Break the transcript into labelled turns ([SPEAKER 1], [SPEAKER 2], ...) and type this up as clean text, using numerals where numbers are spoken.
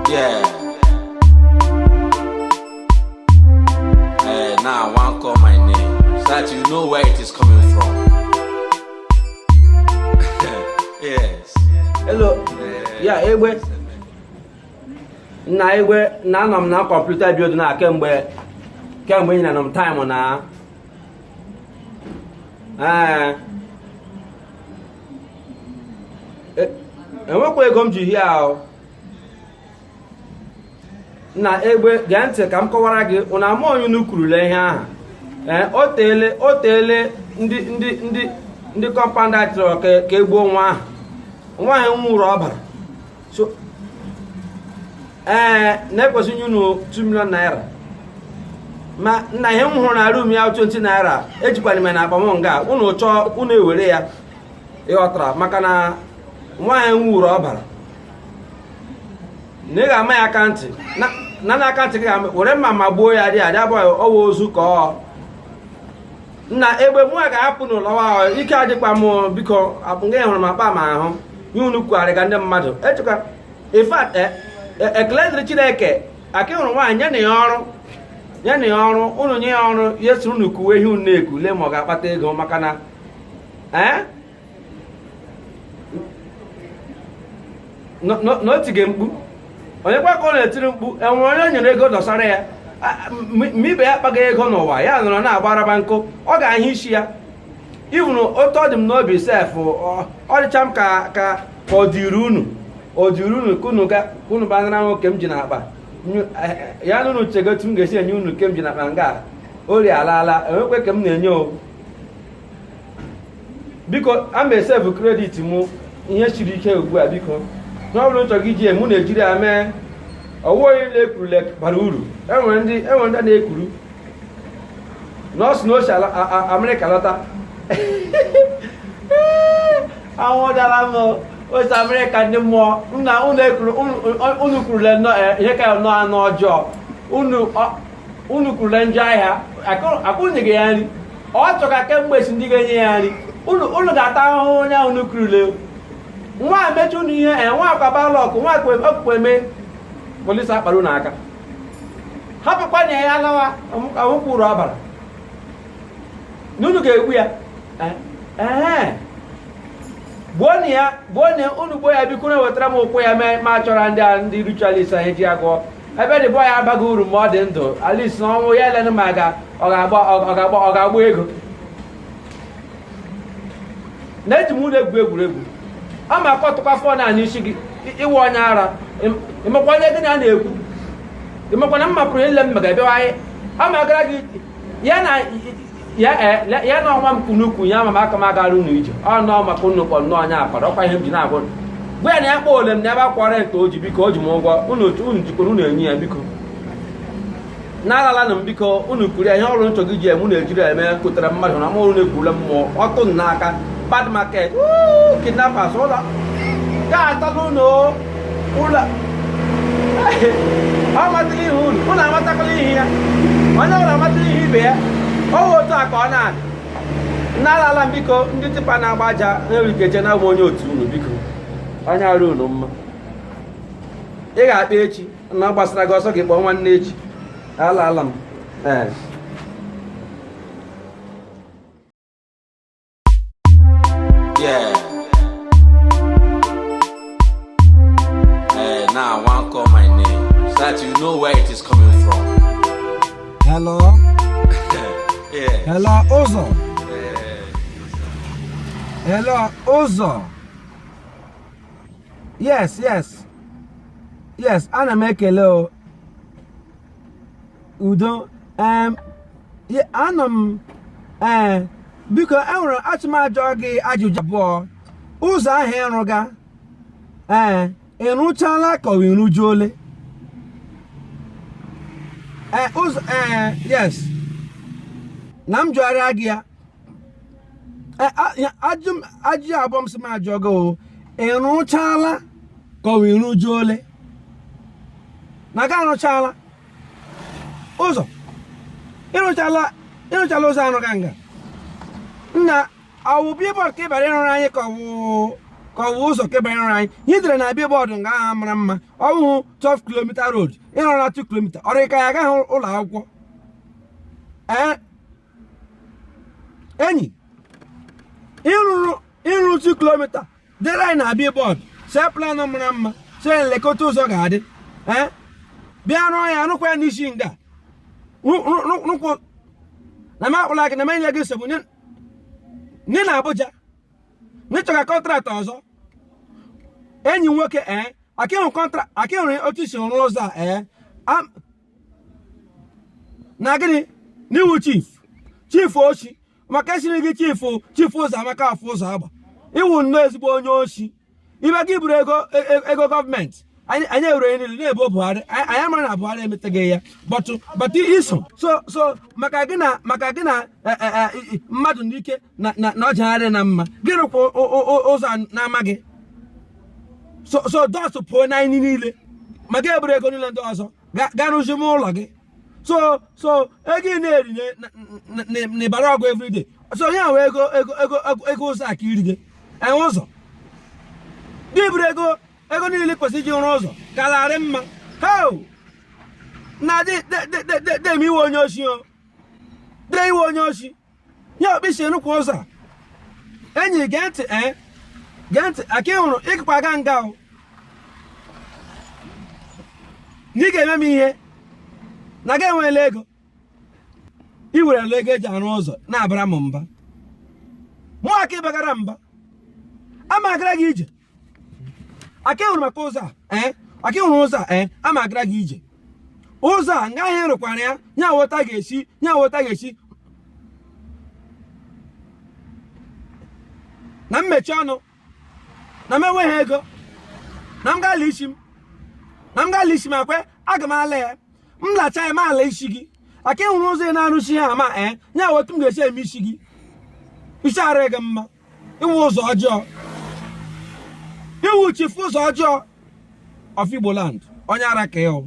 [SPEAKER 1] Yeah. Now I want call my name so that you know where it is coming from. Yes.
[SPEAKER 2] Hello. Yeah, Iwe. Na Iwe, na anọ na computer build na kemgbe ị na nọ time na. Enwekwa ego m ji hie ahụ. Na Egbe gee ntị ka m kọwara gị ụna ama onye unu kwurule ihe ahụ. O teele ndị kọmpanda chọrọ ka egbuo nwa ahụ. Nwa ahụ nwụrụ ọbara. So na-ekwesị nye unu 2 million naira. Ma nna ihe m hụrụ na room ya 20 naira ejikwana m na akpamnga unu chọọ unu ewere ya ịghọtara maka na nwa ahụ nwụrụ ọbara. Na ị ga-ama ya aka ntị na aka ntị gị were mma ma gbuo ya dị adị abụghị ọwa ozu ka ọ na Egbe mụ ga-ahapụ n'ụlọ ahụ ike adịkwa m biko nga hụrụ m akpa ma ahụ ihe unu kwugharị ka ndị mmadụ echekwa ifat ekele dịrị Chineke aka hụrụ nwaanyị nye na ya ọrụ unu nye ya ọrụ ya siri unu kuwe ihe unu na-eku lee ma ọ ga-akpata ego maka na n'otige mkpu onye kwa ka ọ na-etiri mkpu enwere onye nyere ego dọsara ya ma ibe ya akpaghị ego n'ụwa ya nọrọ na-agbaraba nkụ ọ ga-ahịa isi ya ivunu otu ọ dị m n'obi sef ọ dịcha m ka ọ dịrị unu kunu banara nwoke m ji n'akpa ya na unu chego otu m ga-esi enye unu ke m ji n'akpa nga ori alaala enwekwe ka m na-enye o biko a ma esefu kredit m ihe siri ike ugbu a biko n'ọbụrụ nchọ gị ji mụ na-ejiri ya mee ọwụghị ile ekwurule bara uru enwere ndị na-ekwuru nọọsụ na osi Amerịka lọta anwụdara m osi Amerịka ndị mmụọ nna unu kwurule ihe ka nọ anọ ọjọọ unu kwurule njọ ahịa akwụnyeghị ya nri ọ chọka kemgbe esi ndị ga-enye ya nri unu ga-ata ahụhụ onye ahụ unu kwurule nwa mechi unu ihe nwa akwabalọkụ nwa okpukpe eme polisi akpara unu aka hapụkwa na ya lawa awụkwuru ọbara n'unu ga-egbu ya gbuo na unu gbuo ya biko na-ewetara m ụkwụ ya ma chọrọ ndị ritualist anyị ji agụọ ebe dị bọ ya abaghị uru ma ọ dị ndụ alis na ọnwụ ya elenu ma ọ ga-agba ego na-eji m ụlọ egwuregwu a ma akọtụkwa fọ na n'isi gị iwe onye ara ịmakwa onye gị na na-ekwu ịmakwa na m mapụrụ ile m mega bịawaghị a ma agara gị ya na ọnwa m kwunukwu ya ma aka m agara unu ije ọ nọọ maka unu kpọ nnọọ onye akpara ọkwa ihe m ji na-agwụ gwa ya na ya kpọ ole m na ebe akwara nta o ji biko o ji m ụgwọ unu jikwara unu enye ya biko na-alala na m biko unu kwuru ya ihe ọrụ nchọ gị ji mụ na-ejiri eme kụtara mmadụ na mụrụ na-ekwurule mmụọ ọtụ n'aka bad market kidnappers ụlọ ga-atalụ ụlọ amataghị ihe unu amatakwala ihe ya onye ọbụla amata ihe ibe ya ọwụ otu a ka ọ na-adị na-alala m biko ndị tipa na-agba aja na-erikeje na onye otu unu biko onye arụ unu mma ị ga-akpa echi na gbasara gị ọsọ gị kpọọ nwanne echi alaala m
[SPEAKER 1] Yeah. Now I want call my name so that you know where it is coming from.
[SPEAKER 3] Hello.
[SPEAKER 1] Yeah.
[SPEAKER 3] Hello, Ozo. Hello, Ozo. Yes, ana m ekele o. Udo. Ana m biko enwere atụmajọ gị ajụjụ abụọ ụzọ ahụ ịrụga ịrụchala ka ọ ịrụjuole ụzọ yes na m jụgharịa gị ya ajụjụ abụọ m sị m ajụọ gị o ịrụchala ka ọ ịrụjuole na ga arụchala ụzọ ịrụchala ụzọ arụga nga nna awụ billboard ka ịbara ịrụrụ anyị ka ka ọ bụ ụzọ kebanyere anyị ihe dere na billboard nga aha mara mma ọ bụ 12 km road ịnọ na 2 km ọrụ ka ya agaghị ụlọ akwụkwọ enyi ịrụ 2 km dere anyị na billboard see plan mara mma see nlekọta ụzọ ga-adị bịa rụọ ya rụkwa ya n'isi nga rụkwụ na ma akpụla gị na menye gị nsogbu nye na Abuja n'ịchọga kọntraktọ ọzọ enyi nwoke akịhụrụ otu isi rụọ ụzọ a na gịnị n'iwu chief ochi maka esiri gị chief ụzọ amaka afọ ụzọ agba iwu nnọọ ezigbo onye ochi ibe gị buru ego gọọmenti anyị ewere niile na-ebo Buhari anyị amara na Buhari emeteghị ya bọtụ iso so maka gị na mmadụ n'ike na ọjagharị na mma gị rụkwa ụzọ na-amaghị so dọstụ pụọ na anyị niile maka eburu ego niile ndị ọzọ ga rụzi m ụlọ gị so ego ị na-eri n'ịbara ọgụ everyday so onye ahụ ego ụzọ a ka iri gị enwe ụzọ dị buru ego niile kwesịrị iji rụọ ụzọ kararị mma na dem iwe onye ochi de iwe onye ochi ya okpisi rụkwa ụzọ a enyi gee ntị aka ịhụrụ ịkụkwa aga nga na ị ga-eme m ihe na ga enweela ego i werela ego eji arụ ụzọ na-abara m mba mụ aka ịbagara mba ama agara gị ije aka ịhụrụ maka ụzọ a aka ịhụrụ ụzọ a ama agara gị ije ụzọ a nga ahụ rụkwara ya nya wota ga-esi na mmechi ọnụ na m enweghị ego na m gala isi m akwe aga m ala ya m lacha ya m ala isi gị aka ịhụrụ ụzọ ị na-arụsi ha ama nya wotu m ga-esi eme isi gị isi ara gị mma iwu ụzọ ọjọọ iwu chifu ụzọ ọjọọ of Igbo land onye ara ka ịhụ